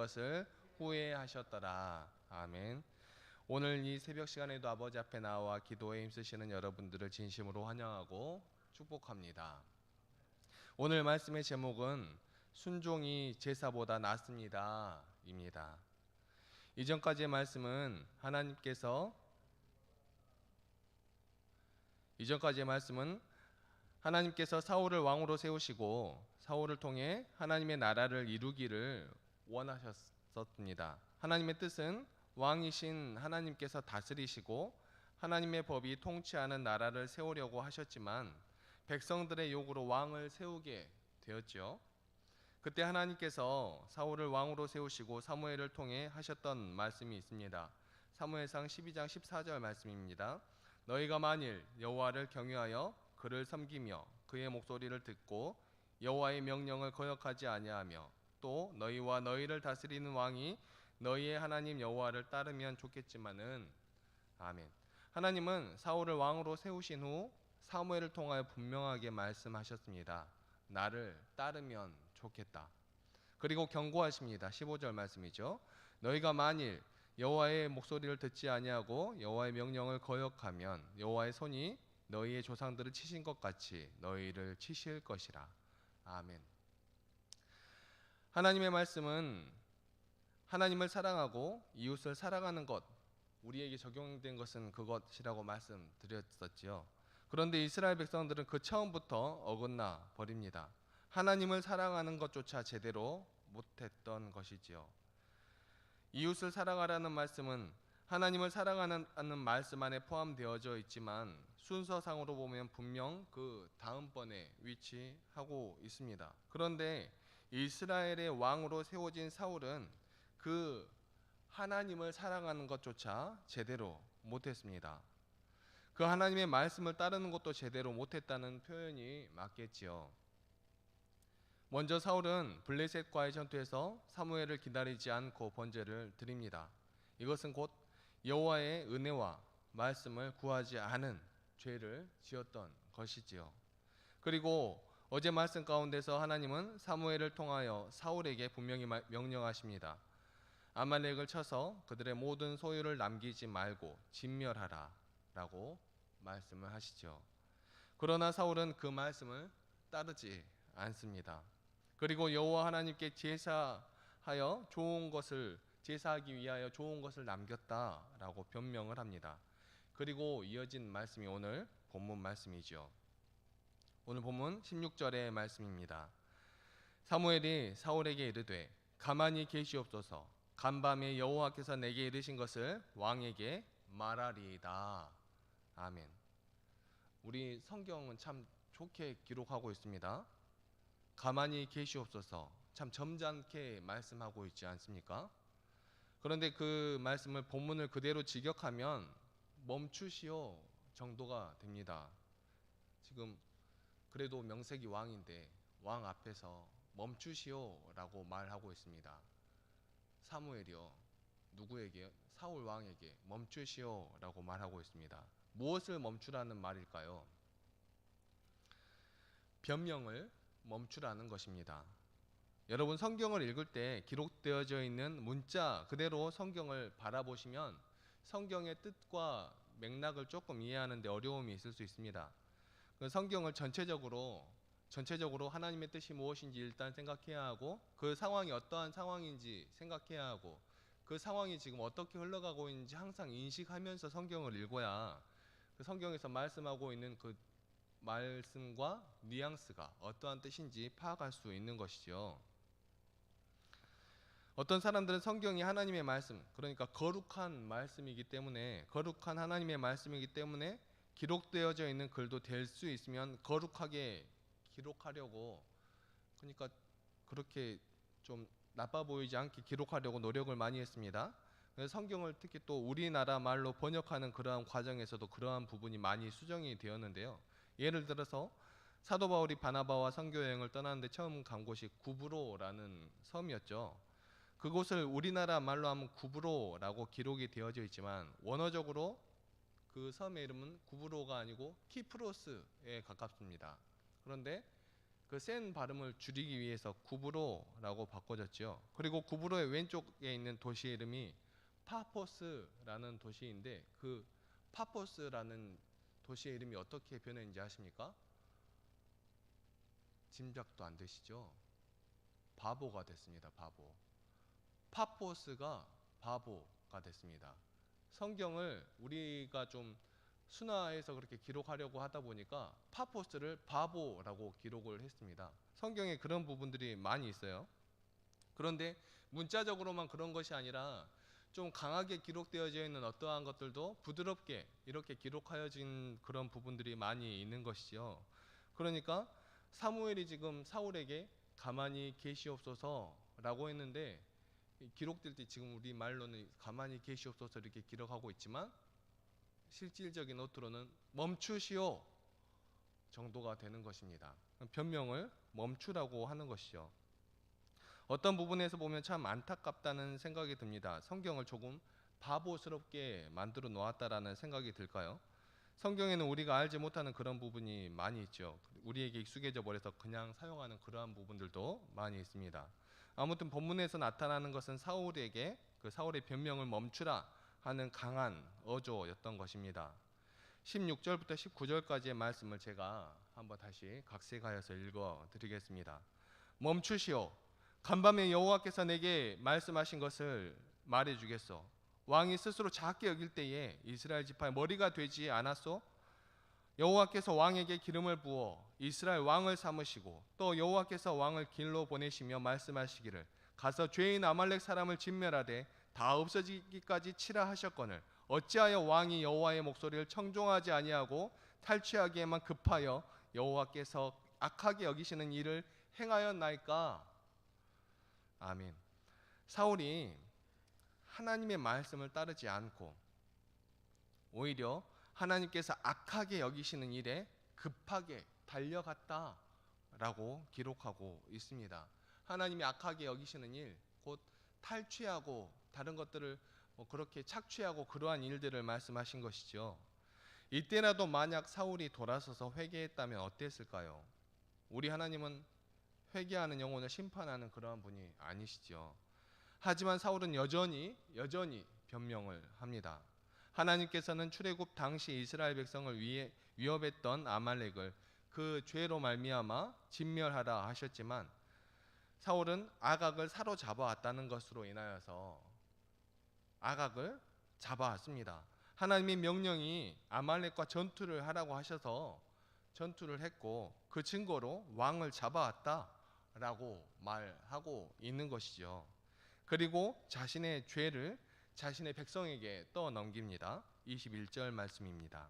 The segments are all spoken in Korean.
것을 후회하셨더라. 아멘. 오늘 이 새벽 시간에도 아버지 앞에 나와 기도에 힘쓰시는 여러분들을 진심으로 환영하고 축복합니다. 오늘 말씀의 제목은 순종이 제사보다 낫습니다 입니다. 이전까지의 말씀은 하나님께서 사울을 왕으로 세우시고 사울을 통해 하나님의 나라를 이루기를 원하셨습니다. 하나님의 뜻은 왕이신 하나님께서 다스리시고 하나님의 법이 통치하는 나라를 세우려고 하셨지만 백성들의 요구로 왕을 세우게 되었죠. 그때 하나님께서 사울을 왕으로 세우시고 사무엘을 통해 하셨던 말씀이 있습니다. 사무엘상 12장 14절 말씀입니다. 너희가 만일 여호와를 경외하여 그를 섬기며 그의 목소리를 듣고 여호와의 명령을 거역하지 아니하며 또 너희와 너희를 다스리는 왕이 너희의 하나님 여호와를 따르면 좋겠지만은 아멘. 하나님은 사울을 왕으로 세우신 후 사무엘을 통하여 분명하게 말씀하셨습니다. 나를 따르면 좋겠다. 그리고 경고하십니다. 15절 말씀이죠. 너희가 만일 여호와의 목소리를 듣지 아니하고 여호와의 명령을 거역하면 여호와의 손이 너희의 조상들을 치신 것 같이 너희를 치실 것이라. 아멘. 하나님의 말씀은 하나님을 사랑하고 이웃을 사랑하는 것, 우리에게 적용된 것은 그것이라고 말씀드렸었지요. 그런데 이스라엘 백성들은 그 처음부터 어긋나 버립니다. 하나님을 사랑하는 것조차 제대로 못했던 것이지요. 이웃을 사랑하라는 말씀은 하나님을 사랑하는 말씀 안에 포함되어져 있지만 순서상으로 보면 분명 그 다음번에 위치하고 있습니다. 그런데 이스라엘의 왕으로 세워진 사울은 그 하나님을 사랑하는 것조차 제대로 못했습니다. 그 하나님의 말씀을 따르는 것도 제대로 못했다는 표현이 맞겠지요. 먼저 사울은 블레셋과의 전투에서 사무엘을 기다리지 않고 번제를 드립니다. 이것은 곧 여호와의 은혜와 말씀을 구하지 않은 죄를 지었던 것이지요. 그리고 어제 말씀 가운데서 하나님은 사무엘을 통하여 사울에게 분명히 명령하십니다. 아말렉을 쳐서 그들의 모든 소유를 남기지 말고 진멸하라 라고 말씀을 하시죠. 그러나 사울은 그 말씀을 따르지 않습니다. 그리고 여호와 하나님께 제사하기 위하여 좋은 것을 남겼다라고 변명을 합니다. 그리고 이어진 말씀이 오늘 본문 말씀이죠. 오늘 본문 16절의 말씀입니다. 사무엘이 사울에게 이르되 가만히 계시옵소서. 간밤에 여호와께서 내게 이르신 것을 왕에게 말하리이다. 아멘. 우리 성경은 참 좋게 기록하고 있습니다. 가만히 계시옵소서. 참 점잖게 말씀하고 있지 않습니까? 그런데 그 말씀을 본문을 그대로 직역하면 멈추시오 정도가 됩니다. 지금 그래도 명색이 왕인데 왕 앞에서 멈추시오 라고 말하고 있습니다. 사무엘이요. 누구에게? 사울 왕에게 멈추시오 라고 말하고 있습니다. 무엇을 멈추라는 말일까요? 변명을 멈추라는 것입니다. 여러분 성경을 읽을 때 기록되어져 있는 문자 그대로 성경을 바라보시면 성경의 뜻과 맥락을 조금 이해하는 데 어려움이 있을 수 있습니다. 성경을 전체적으로 하나님의 뜻이 무엇인지 일단 생각해야 하고 그 상황이 어떠한 상황인지 생각해야 하고 그 상황이 지금 어떻게 흘러가고 있는지 항상 인식하면서 성경을 읽어야 그 성경에서 말씀하고 있는 그 말씀과 뉘앙스가 어떠한 뜻인지 파악할 수 있는 것이죠. 어떤 사람들은 성경이 하나님의 말씀, 그러니까 거룩한 말씀이기 때문에 거룩한 하나님의 말씀이기 때문에 기록되어져 있는 글도 될 수 있으면 거룩하게 기록하려고 그러니까 그렇게 좀 나빠 보이지 않게 기록하려고 노력을 많이 했습니다. 그래서 성경을 특히 또 우리나라 말로 번역하는 그러한 과정에서도 그러한 부분이 많이 수정이 되었는데요. 예를 들어서 사도 바울이 바나바와 선교 여행을 떠나는데 처음 간 곳이 구브로라는 섬이었죠. 그곳을 우리나라 말로 하면 구브로라고 기록이 되어져 있지만 원어적으로 그 섬의 이름은 구브로가 아니고 키프로스에 가깝습니다. 그런데 그 센 발음을 줄이기 위해서 구브로라고 바꿔졌죠. 그리고 구브로의 왼쪽에 있는 도시 이름이 파포스라는 도시인데, 그 파포스라는 도시의 이름이 어떻게 변했는지 아십니까? 짐작도 안 되시죠? 바보가 됐습니다. 바보. 파포스가 바보가 됐습니다. 성경을 우리가 좀 순화해서 그렇게 기록하려고 하다 보니까 파포스를 바보라고 기록을 했습니다. 성경에 그런 부분들이 많이 있어요. 그런데 문자적으로만 그런 것이 아니라 좀 강하게 기록되어져 있는 어떠한 것들도 부드럽게 이렇게 기록하여진 그런 부분들이 많이 있는 것이죠. 그러니까 사무엘이 지금 사울에게 가만히 계시옵소서라고 했는데, 기록될 때 지금 우리 말로는 가만히 계시옵소서 이렇게 기록하고 있지만, 실질적인 어투로는 멈추시오 정도가 되는 것입니다. 변명을 멈추라고 하는 것이죠. 어떤 부분에서 보면 참 안타깝다는 생각이 듭니다. 성경을 조금 바보스럽게 만들어 놓았다라는 생각이 들까요? 성경에는 우리가 알지 못하는 그런 부분이 많이 있죠. 우리에게 익숙해져 버려서 그냥 사용하는 그러한 부분들도 많이 있습니다. 아무튼 본문에서 나타나는 것은 사울에게 그 사울의 변명을 멈추라 하는 강한 어조였던 것입니다. 16절부터 19절까지의 말씀을 제가 한번 다시 각색하여서 읽어 드리겠습니다. 멈추시오. 간밤에 여호와께서 내게 말씀하신 것을 말해 주겠소. 왕이 스스로 작게 여길 때에 이스라엘 지파의 머리가 되지 않았소? 여호와께서 왕에게 기름을 부어 이스라엘 왕을 삼으시고, 또 여호와께서 왕을 길로 보내시며 말씀하시기를 가서 죄인 아말렉 사람을 진멸하되 다 없어지기까지 치라 하셨거늘 어찌하여 왕이 여호와의 목소리를 청종하지 아니하고 탈취하기에만 급하여 여호와께서 악하게 여기시는 일을 행하였나이까? 아멘. 사울이 하나님의 말씀을 따르지 않고 오히려 하나님께서 악하게 여기시는 일에 급하게 달려갔다라고 기록하고 있습니다. 하나님이 악하게 여기시는 일, 곧 탈취하고 다른 것들을 그렇게 착취하고 그러한 일들을 말씀하신 것이죠. 이때라도 만약 사울이 돌아서서 회개했다면 어땠을까요? 우리 하나님은 회개하는 영혼을 심판하는 그러한 분이 아니시죠. 하지만 사울은 여전히 변명을 합니다. 하나님께서는 출애굽 당시 이스라엘 백성을 위협했던 아말렉을 그 죄로 말미암아 진멸하라 하셨지만, 사울은 아각을 사로잡아 왔다는 것으로 인하여서 아각을 잡아왔습니다. 하나님의 명령이 아말렉과 전투를 하라고 하셔서 전투를 했고, 그 증거로 왕을 잡아왔다라고 말하고 있는 것이죠. 그리고 자신의 죄를 자신의 백성에게 떠넘깁니다. 21절 말씀입니다.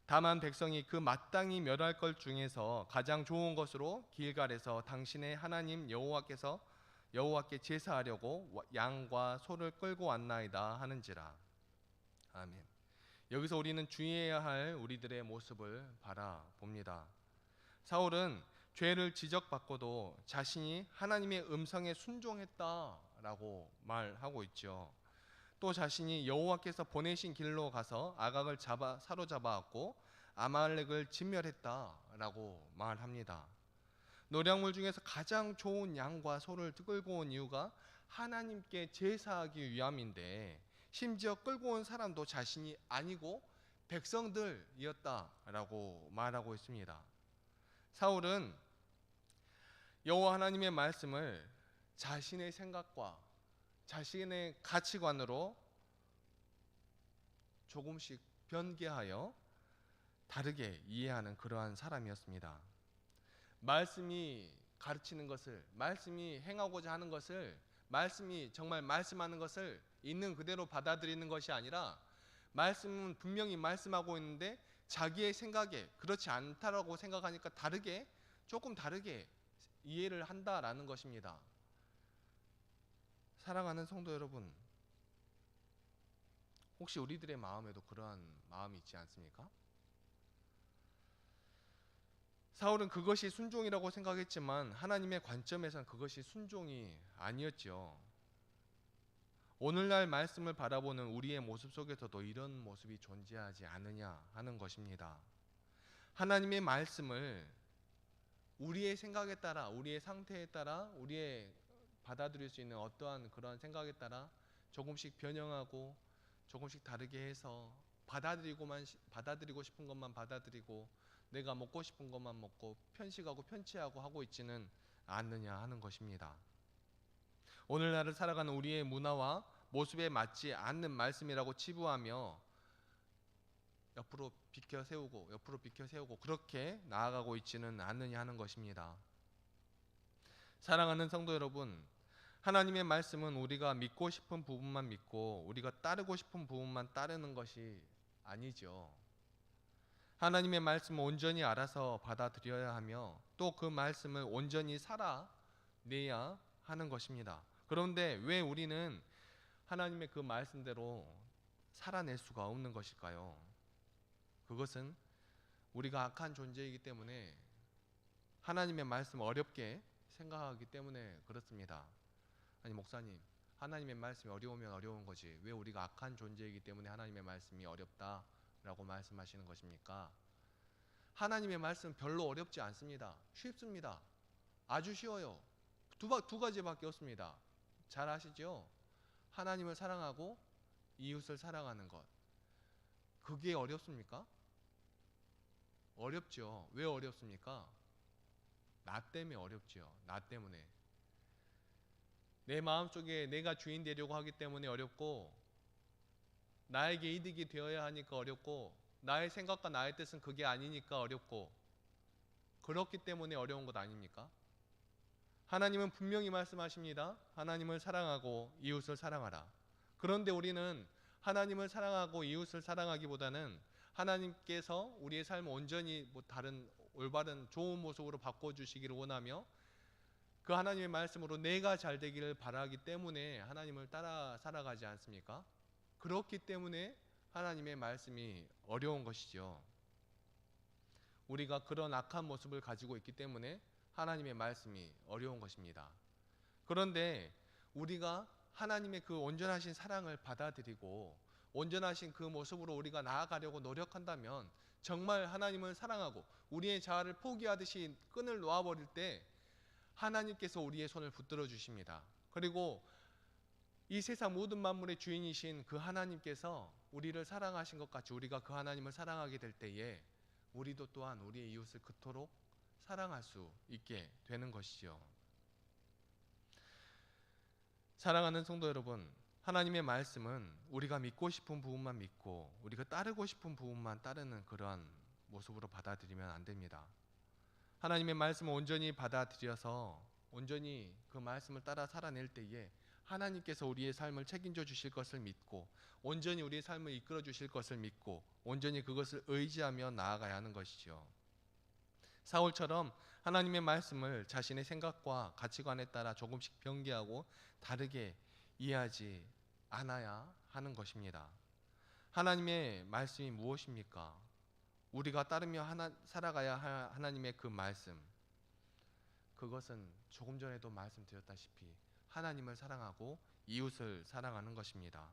다만 백성이 그 마땅히 멸할 것 중에서 가장 좋은 것으로 길갈에서 당신의 하나님 여호와께 제사하려고 양과 소를 끌고 왔나이다 하는지라. 아멘. 여기서 우리는 주의해야 할 우리들의 모습을 바라봅니다. 사울은 죄를 지적받고도 자신이 하나님의 음성에 순종했다라고 말하고 있죠. 또 자신이 여호와께서 보내신 길로 가서 아각을 사로잡아왔고 아말렉을 진멸했다라고 말합니다. 노량물 중에서 가장 좋은 양과 소를 끌고 온 이유가 하나님께 제사하기 위함인데, 심지어 끌고 온 사람도 자신이 아니고 백성들이었다라고 말하고 있습니다. 사울은 여호와 하나님의 말씀을 자신의 생각과 자신의 가치관으로 조금씩 변개하여 다르게 이해하는 그러한 사람이었습니다. 말씀이 가르치는 것을, 말씀이 행하고자 하는 것을, 말씀이 정말 말씀하는 것을 있는 그대로 받아들이는 것이 아니라, 말씀은 분명히 말씀하고 있는데 자기의 생각에 그렇지 않다라고 생각하니까 조금 다르게 이해를 한다라는 것입니다. 사랑하는 성도 여러분, 혹시 우리들의 마음에도 그러한 마음이 있지 않습니까? 사울은 그것이 순종이라고 생각했지만 하나님의 관점에선 그것이 순종이 아니었죠. 오늘날 말씀을 바라보는 우리의 모습 속에서도 이런 모습이 존재하지 않느냐 하는 것입니다. 하나님의 말씀을 우리의 생각에 따라, 우리의 상태에 따라, 우리의 받아들일 수 있는 어떠한 그런 생각에 따라 조금씩 변형하고 조금씩 다르게 해서 받아들이고 싶은 것만 받아들이고 내가 먹고 싶은 것만 먹고 편식하고 편취하고 하고 있지는 않느냐 하는 것입니다. 오늘날을 살아가는 우리의 문화와 모습에 맞지 않는 말씀이라고 치부하며 옆으로 비켜 세우고 그렇게 나아가고 있지는 않느냐 하는 것입니다. 사랑하는 성도 여러분, 하나님의 말씀은 우리가 믿고 싶은 부분만 믿고 우리가 따르고 싶은 부분만 따르는 것이 아니죠. 하나님의 말씀을 온전히 알아서 받아들여야 하며 또 그 말씀을 온전히 살아내야 하는 것입니다. 그런데 왜 우리는 하나님의 그 말씀대로 살아낼 수가 없는 것일까요? 그것은 우리가 악한 존재이기 때문에 하나님의 말씀을 어렵게 생각하기 때문에 그렇습니다. 아니 목사님, 하나님의 말씀이 어려우면 어려운 거지 왜 우리가 악한 존재이기 때문에 하나님의 말씀이 어렵다라고 말씀하시는 것입니까? 하나님의 말씀은 별로 어렵지 않습니다. 쉽습니다. 아주 쉬워요. 두 가지밖에 없습니다. 잘 아시죠? 하나님을 사랑하고 이웃을 사랑하는 것. 그게 어렵습니까? 어렵죠. 왜 어렵습니까? 나 때문에 어렵죠. 나 때문에. 내 마음속에 내가 주인 되려고 하기 때문에 어렵고 나에게 이득이 되어야 하니까 어렵고 나의 생각과 나의 뜻은 그게 아니니까 어렵고 그렇기 때문에 어려운 것 아닙니까? 하나님은 분명히 말씀하십니다. 하나님을 사랑하고 이웃을 사랑하라. 그런데 우리는 하나님을 사랑하고 이웃을 사랑하기보다는 하나님께서 우리의 삶을 온전히 다른 올바른 좋은 모습으로 바꿔주시기를 원하며 그 하나님의 말씀으로 내가 잘 되기를 바라기 때문에 하나님을 따라 살아가지 않습니까? 그렇기 때문에 하나님의 말씀이 어려운 것이죠. 우리가 그런 악한 모습을 가지고 있기 때문에 하나님의 말씀이 어려운 것입니다. 그런데 우리가 하나님의 그 온전하신 사랑을 받아들이고 온전하신 그 모습으로 우리가 나아가려고 노력한다면 정말 하나님을 사랑하고 우리의 자아를 포기하듯이 끈을 놓아버릴 때 하나님께서 우리의 손을 붙들어 주십니다. 그리고 이 세상 모든 만물의 주인이신 그 하나님께서 우리를 사랑하신 것 같이 우리가 그 하나님을 사랑하게 될 때에 우리도 또한 우리의 이웃을 그토록 사랑할 수 있게 되는 것이죠. 사랑하는 성도 여러분, 하나님의 말씀은 우리가 믿고 싶은 부분만 믿고 우리가 따르고 싶은 부분만 따르는 그러한 모습으로 받아들이면 안 됩니다. 하나님의 말씀을 온전히 받아들여서 온전히 그 말씀을 따라 살아낼 때에 하나님께서 우리의 삶을 책임져 주실 것을 믿고 온전히 우리의 삶을 이끌어 주실 것을 믿고 온전히 그것을 의지하며 나아가야 하는 것이죠. 사울처럼 하나님의 말씀을 자신의 생각과 가치관에 따라 조금씩 변개하고 다르게 이해하지 않아야 하는 것입니다. 하나님의 말씀이 무엇입니까? 우리가 따르며 살아가야 할 하나님의 그 말씀, 그것은 조금 전에도 말씀드렸다시피 하나님을 사랑하고 이웃을 사랑하는 것입니다.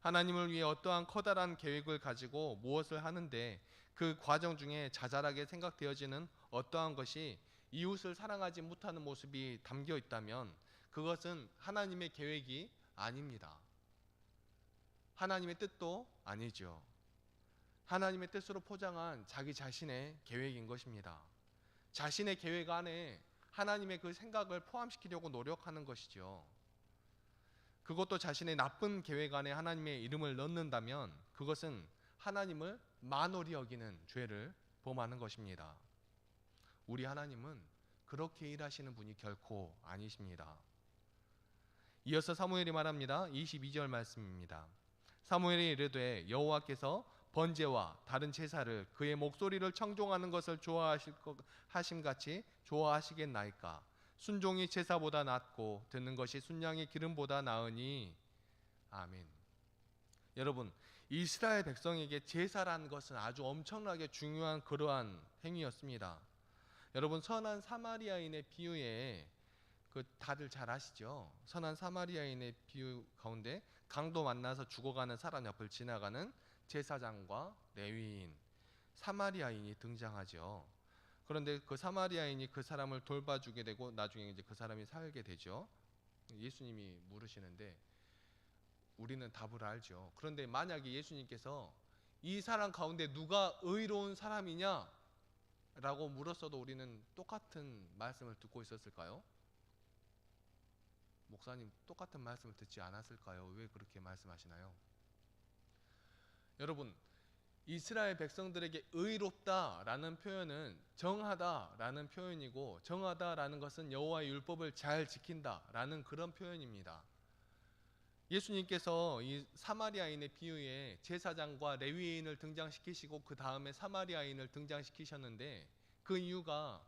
하나님을 위해 어떠한 커다란 계획을 가지고 무엇을 하는데 그 과정 중에 자잘하게 생각되어지는 어떠한 것이 이웃을 사랑하지 못하는 모습이 담겨 있다면 그것은 하나님의 계획이 아닙니다. 하나님의 뜻도 아니죠. 하나님의 뜻으로 포장한 자기 자신의 계획인 것입니다. 자신의 계획 안에 하나님의 그 생각을 포함시키려고 노력하는 것이죠. 그것도 자신의 나쁜 계획 안에 하나님의 이름을 넣는다면 그것은 하나님을 만홀히 여기는 죄를 범하는 것입니다. 우리 하나님은 그렇게 일하시는 분이 결코 아니십니다. 이어서 사무엘이 말합니다. 22절 말씀입니다. 사무엘이 이르되 여호와께서 번제와 다른 제사를 그의 목소리를 청종하는 것을 좋아하심같이 좋아하시겠나이까. 순종이 제사보다 낫고 듣는 것이 순양의 기름보다 나으니. 아멘. 여러분, 이스라엘 백성에게 제사라는 것은 아주 엄청나게 중요한 그러한 행위였습니다. 여러분, 선한 사마리아인의 비유에 다들 잘 아시죠? 선한 사마리아인의 비유 가운데 강도 만나서 죽어가는 사람 옆을 지나가는 제사장과 레위인, 사마리아인이 등장하죠. 그런데 그 사마리아인이 그 사람을 돌봐주게 되고 나중에 이제 그 사람이 살게 되죠. 예수님이 물으시는데 우리는 답을 알죠. 그런데 만약에 예수님께서 이 사람 가운데 누가 의로운 사람이냐? 라고 물었어도 우리는 똑같은 말씀을 듣고 있었을까요? 목사님, 똑같은 말씀을 듣지 않았을까요? 왜 그렇게 말씀하시나요? 여러분, 이스라엘 백성들에게 의롭다라는 표현은 정하다라는 표현이고, 정하다라는 것은 여호와의 율법을 잘 지킨다라는 그런 표현입니다. 예수님께서 이 사마리아인의 비유에 제사장과 레위인을 등장시키시고 그 다음에 사마리아인을 등장시키셨는데, 그 이유가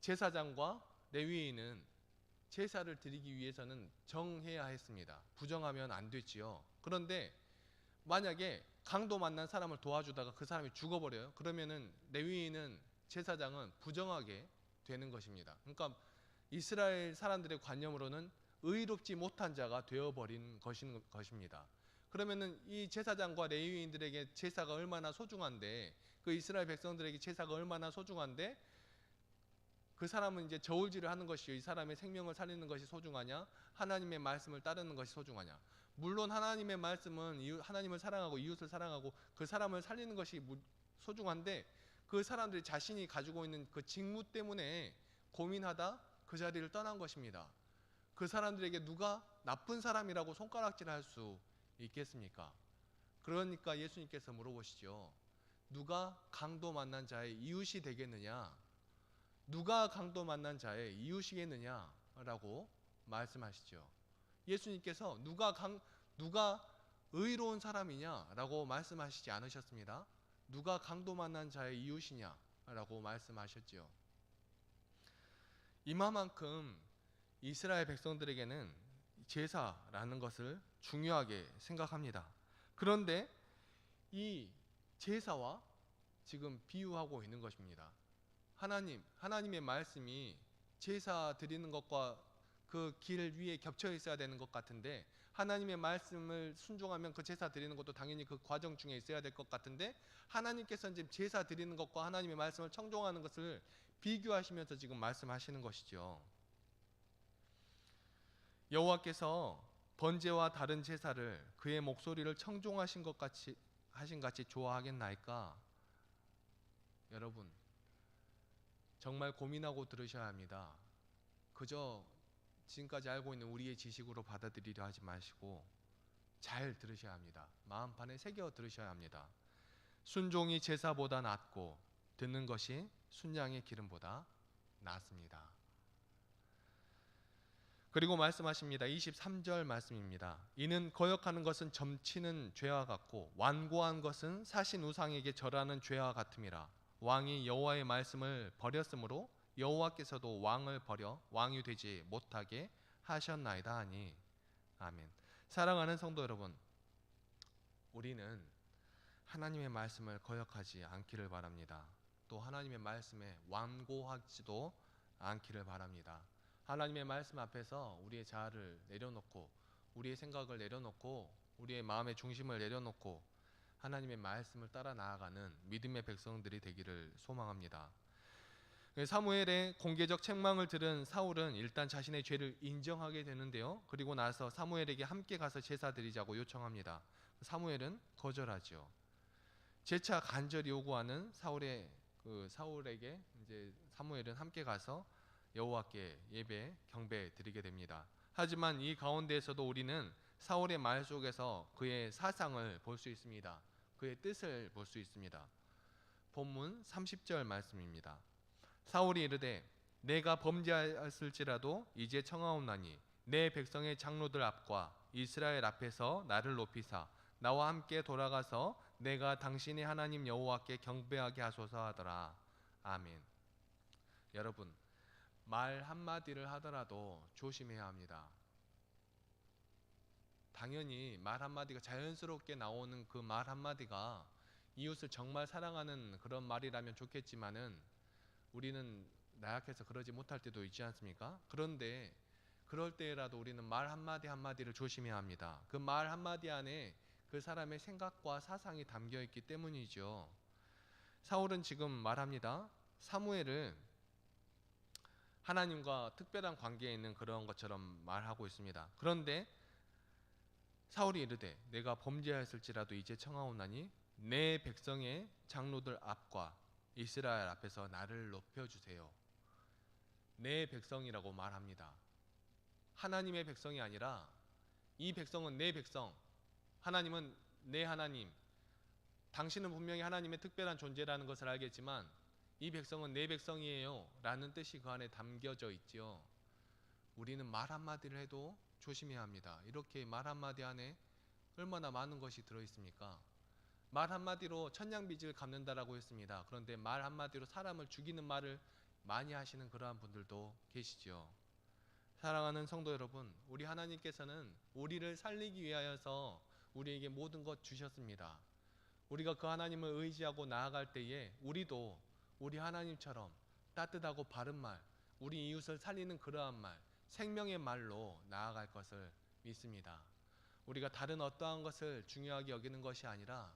제사장과 레위인은 제사를 드리기 위해서는 정해야 했습니다. 부정하면 안 됐지요. 그런데 만약에 강도 만난 사람을 도와주다가 그 사람이 죽어버려요. 그러면은 레위인은, 제사장은 부정하게 되는 것입니다. 그러니까 이스라엘 사람들의 관념으로는 의롭지 못한 자가 되어버린 것입니다. 그러면은 이 제사장과 레위인들에게 제사가 얼마나 소중한데, 그 이스라엘 백성들에게 제사가 얼마나 소중한데, 그 사람은 이제 저울질을 하는 것이요, 이 사람의 생명을 살리는 것이 소중하냐, 하나님의 말씀을 따르는 것이 소중하냐. 물론 하나님의 말씀은 하나님을 사랑하고 이웃을 사랑하고 그 사람을 살리는 것이 소중한데, 그 사람들이 자신이 가지고 있는 그 직무 때문에 고민하다 그 자리를 떠난 것입니다. 그 사람들에게 누가 나쁜 사람이라고 손가락질할 수 있겠습니까? 그러니까 예수님께서 물어보시죠. 누가 강도 만난 자의 이웃이 되겠느냐? 누가 강도 만난 자의 이웃이겠느냐? 라고 말씀하시죠. 예수님께서 누가 의로운 사람이냐? 라고 말씀하시지 않으셨습니다. 누가 강도 만난 자의 이웃이냐? 라고 말씀하셨죠. 이만큼 이스라엘 백성들에게는 제사라는 것을 중요하게 생각합니다. 그런데 이 제사와 지금 비유하고 있는 것입니다. 하나님의 말씀이 제사 드리는 것과 그 길 위에 겹쳐 있어야 되는 것 같은데, 하나님의 말씀을 순종하면 그 제사 드리는 것도 당연히 그 과정 중에 있어야 될 것 같은데, 하나님께서 지금 제사 드리는 것과 하나님의 말씀을 청종하는 것을 비교하시면서 지금 말씀하시는 것이죠. 여호와께서 번제와 다른 제사를 그의 목소리를 청종하신 것 같이 좋아하겠나이까? 여러분, 정말 고민하고 들으셔야 합니다. 그저 지금까지 알고 있는 우리의 지식으로 받아들이려 하지 마시고 잘 들으셔야 합니다. 마음판에 새겨 들으셔야 합니다. 순종이 제사보다 낫고 듣는 것이 순양의 기름보다 낫습니다. 그리고 말씀하십니다. 23절 말씀입니다. 이는 거역하는 것은 점치는 죄와 같고 완고한 것은 사신 우상에게 절하는 죄와 같음이라. 왕이 여호와의 말씀을 버렸으므로 여호와께서도 왕을 버려 왕이 되지 못하게 하셨나이다 하니. 아멘. 사랑하는 성도 여러분, 우리는 하나님의 말씀을 거역하지 않기를 바랍니다. 또 하나님의 말씀에 완고하지도 않기를 바랍니다. 하나님의 말씀 앞에서 우리의 자아를 내려놓고, 우리의 생각을 내려놓고, 우리의 마음의 중심을 내려놓고 하나님의 말씀을 따라 나아가는 믿음의 백성들이 되기를 소망합니다. 사무엘의 공개적 책망을 들은 사울은 일단 자신의 죄를 인정하게 되는데요. 그리고 나서 사무엘에게 함께 가서 제사 드리자고 요청합니다. 사무엘은 거절하죠. 재차 간절히 요구하는 사울에게 이제 사무엘은 함께 가서 여호와께 예배 경배 드리게 됩니다. 하지만 이 가운데에서도 우리는 사울의 말 속에서 그의 사상을 볼 수 있습니다. 그의 뜻을 볼 수 있습니다. 본문 30절 말씀입니다. 사울이 이르되 내가 범죄하였을지라도 이제 청하옵나니 내 백성의 장로들 앞과 이스라엘 앞에서 나를 높이사 나와 함께 돌아가서 내가 당신의 하나님 여호와께 경배하게 하소서 하더라. 아멘. 여러분, 말 한마디를 하더라도 조심해야 합니다. 당연히 말 한마디가 자연스럽게 나오는 그 말 한마디가 이웃을 정말 사랑하는 그런 말이라면 좋겠지만은 우리는 나약해서 그러지 못할 때도 있지 않습니까? 그런데 그럴 때라도 우리는 말 한마디 한마디를 조심해야 합니다. 그 말 한마디 안에 그 사람의 생각과 사상이 담겨 있기 때문이죠. 사울은 지금 말합니다. 사무엘을 하나님과 특별한 관계에 있는 그런 것처럼 말하고 있습니다. 그런데 사울이 이르되 내가 범죄하였을지라도 이제 청하오나니 내 백성의 장로들 앞과 이스라엘 앞에서 나를 높여주세요. 내 백성이라고 말합니다. 하나님의 백성이 아니라 이 백성은 내 백성, 하나님은 내 하나님, 당신은 분명히 하나님의 특별한 존재라는 것을 알겠지만 이 백성은 내 백성이에요 라는 뜻이 그 안에 담겨져 있지요. 우리는 말 한마디를 해도 조심해야 합니다. 이렇게 말 한마디 안에 얼마나 많은 것이 들어있습니까? 말 한마디로 천냥빚을 갚는다라고 했습니다. 그런데 말 한마디로 사람을 죽이는 말을 많이 하시는 그러한 분들도 계시죠. 사랑하는 성도 여러분, 우리 하나님께서는 우리를 살리기 위하여서 우리에게 모든 것 주셨습니다. 우리가 그 하나님을 의지하고 나아갈 때에 우리도 우리 하나님처럼 따뜻하고 바른 말, 우리 이웃을 살리는 그러한 말, 생명의 말로 나아갈 것을 믿습니다. 우리가 다른 어떠한 것을 중요하게 여기는 것이 아니라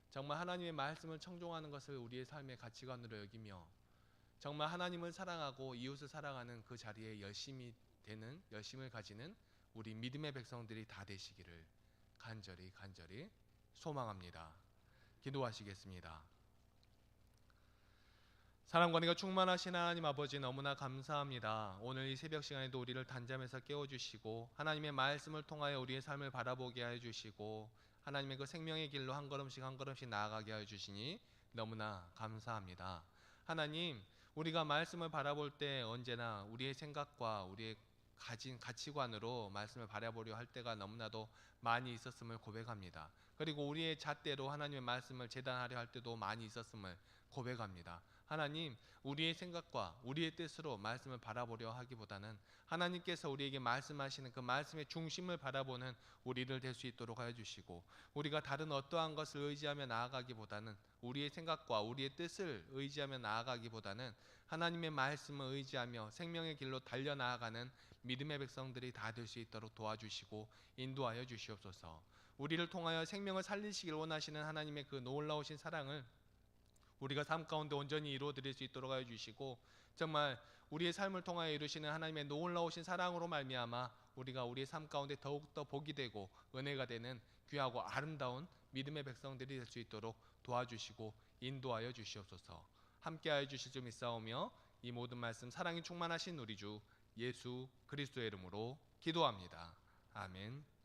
정말 하나님의 말씀을 청종하는 것을 우리의 삶의 가치관으로 여기며 정말 하나님을 사랑하고 이웃을 사랑하는 그 자리에 열심을 가지는 우리 믿음의 백성들이 다 되시기를 간절히 소망합니다. 기도하시겠습니다. 사랑과 은혜가 충만하신 하나님 아버지, 너무나 감사합니다. 오늘 이 새벽 시간에도 우리를 단잠에서 깨워주시고 하나님의 말씀을 통하여 우리의 삶을 바라보게 해주시고 하나님의 그 생명의 길로 한 걸음씩 나아가게 해주시니 너무나 감사합니다. 하나님, 우리가 말씀을 바라볼 때 언제나 우리의 생각과 우리의 가진 가치관으로 말씀을 바라보려 할 때가 너무나도 많이 있었음을 고백합니다. 그리고 우리의 잣대로 하나님의 말씀을 재단하려 할 때도 많이 있었음을 고백합니다. 하나님, 우리의 생각과 우리의 뜻으로 말씀을 바라보려 하기보다는 하나님께서 우리에게 말씀하시는 그 말씀의 중심을 바라보는 우리를 될 수 있도록 하여 주시고, 우리가 다른 어떠한 것을 의지하며 나아가기보다는 우리의 생각과 우리의 뜻을 의지하며 나아가기보다는 하나님의 말씀을 의지하며 생명의 길로 달려나아가는 믿음의 백성들이 다 될 수 있도록 도와주시고 인도하여 주시옵소서. 우리를 통하여 생명을 살리시길 원하시는 하나님의 그 놀라우신 사랑을 우리가 삶 가운데 온전히 이루어 드릴 수 있도록 하여 주시고, 정말 우리의 삶을 통하여 이루시는 하나님의 놀라우신 사랑으로 말미암아 우리가 우리의 삶 가운데 더욱더 복이 되고 은혜가 되는 귀하고 아름다운 믿음의 백성들이 될 수 있도록 도와주시고 인도하여 주시옵소서. 함께하여 주실 줄 믿사오며 이 모든 말씀 사랑이 충만하신 우리 주 예수 그리스도의 이름으로 기도합니다. 아멘.